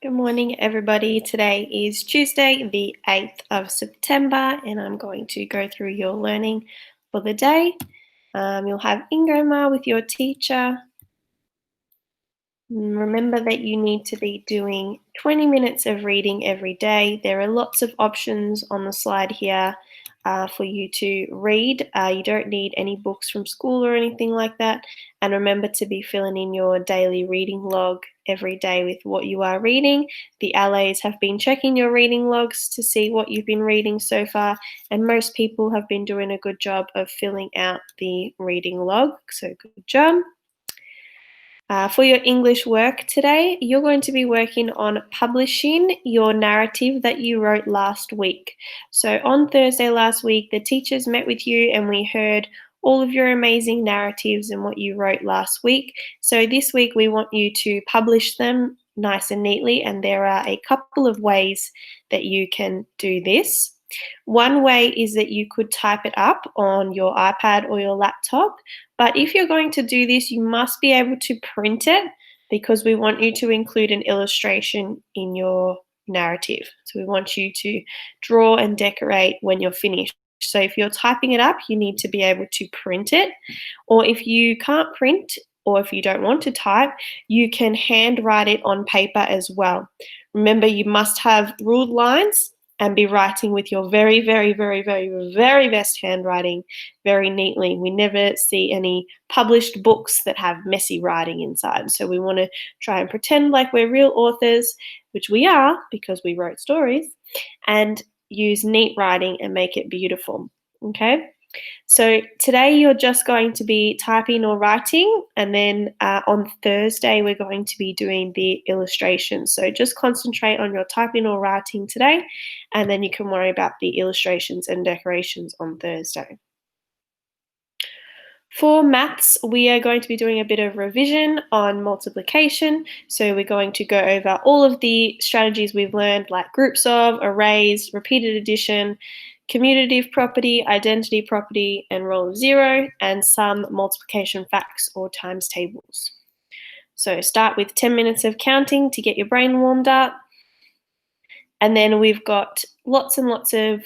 Good morning, everybody. Today is Tuesday, the 8th of September, and I'm going to go through your learning for the day. You'll have Ingoma with your teacher. Remember that you need to be doing 20 minutes of reading every day. There are lots of options on the slide here for you to read. You don't need any books from school or anything like that. And remember to be filling in your daily reading log every day with what you are reading. The LAs have been checking your reading logs to see what you've been reading so far, and most people have been doing a good job of filling out the reading log. So good job. For your English work today, you're going to be working on publishing your narrative that you wrote last week. So on Thursday last week, the teachers met with you and we heard all of your amazing narratives and what you wrote last week. So this week we want you to publish them nice and neatly, and there are a couple of ways that you can do this. One way is that you could type it up on your iPad or your laptop, but if you're going to do this, you must be able to print it because we want you to include an illustration in your narrative. So we want you to draw and decorate when you're finished. So if you're typing it up, you need to be able to print it. Or if you can't print or if you don't want to type, you can handwrite it on paper as well. Remember, you must have ruled lines and be writing with your very, very, very, very, very best handwriting very neatly. We never see any published books that have messy writing inside. So we want to try and pretend like we're real authors, which we are because we wrote stories, and use neat writing and make it beautiful. Okay? So today you're just going to be typing or writing, and then on Thursday we're going to be doing the illustrations. So just concentrate on your typing or writing today, and then you can worry about the illustrations and decorations on Thursday. For maths, we are going to be doing a bit of revision on multiplication. So we're going to go over all of the strategies we've learned, like groups of, arrays, repeated addition, commutative property, identity property, and role of zero, and some multiplication facts or times tables. So start with 10 minutes of counting to get your brain warmed up. And then we've got lots and lots of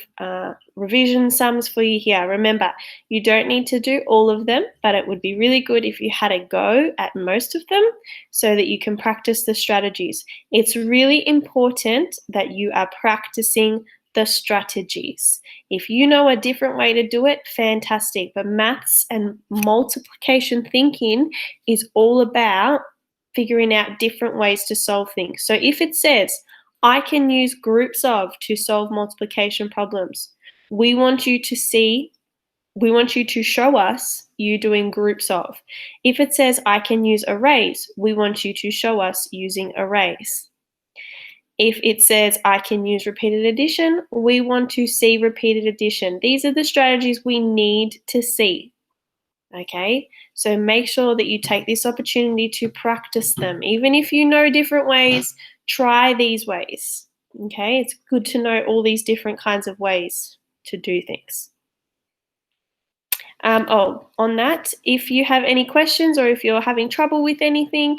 revision sums for you here. Remember, you don't need to do all of them, but it would be really good if you had a go at most of them so that you can practice the strategies. It's really important that you are practicing the strategies. If you know a different way to do it, fantastic. But maths and multiplication thinking is all about figuring out different ways to solve things. So if it says, I can use groups of to solve multiplication problems, we want you to show us you doing groups of. If it says I can use arrays, we want you to show us using arrays. If it says I can use repeated addition, we want to see repeated addition. These are the strategies we need to see. Okay, so make sure that you take this opportunity to practice them. Even if you know different ways, try these ways. Okay, it's good to know all these different kinds of ways to do things. On that, if you have any questions or if you're having trouble with anything,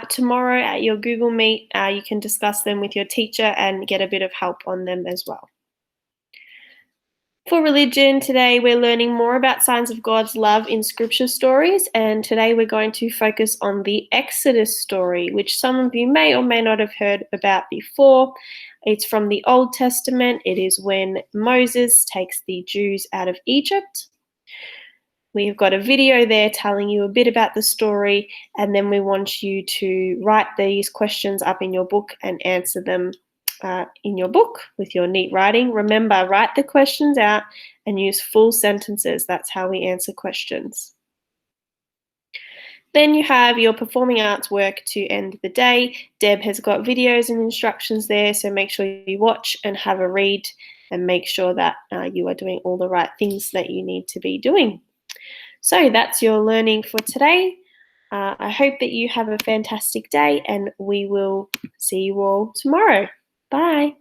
tomorrow at your Google Meet, you can discuss them with your teacher and get a bit of help on them as well. For religion, today we're learning more about signs of God's love in scripture stories, and today we're going to focus on the Exodus story, which some of you may or may not have heard about before. It's from the Old Testament. It is when Moses takes the Jews out of Egypt. We've got a video there telling you a bit about the story, and then we want you to write these questions up in your book and answer them in your book with your neat writing. Remember, write the questions out and use full sentences. That's how we answer questions. Then you have your performing arts work to end the day. Deb has got videos and instructions there, so make sure you watch and have a read and make sure that you are doing all the right things that you need to be doing. So that's your learning for today. I hope that you have a fantastic day, and we will see you all tomorrow. Bye.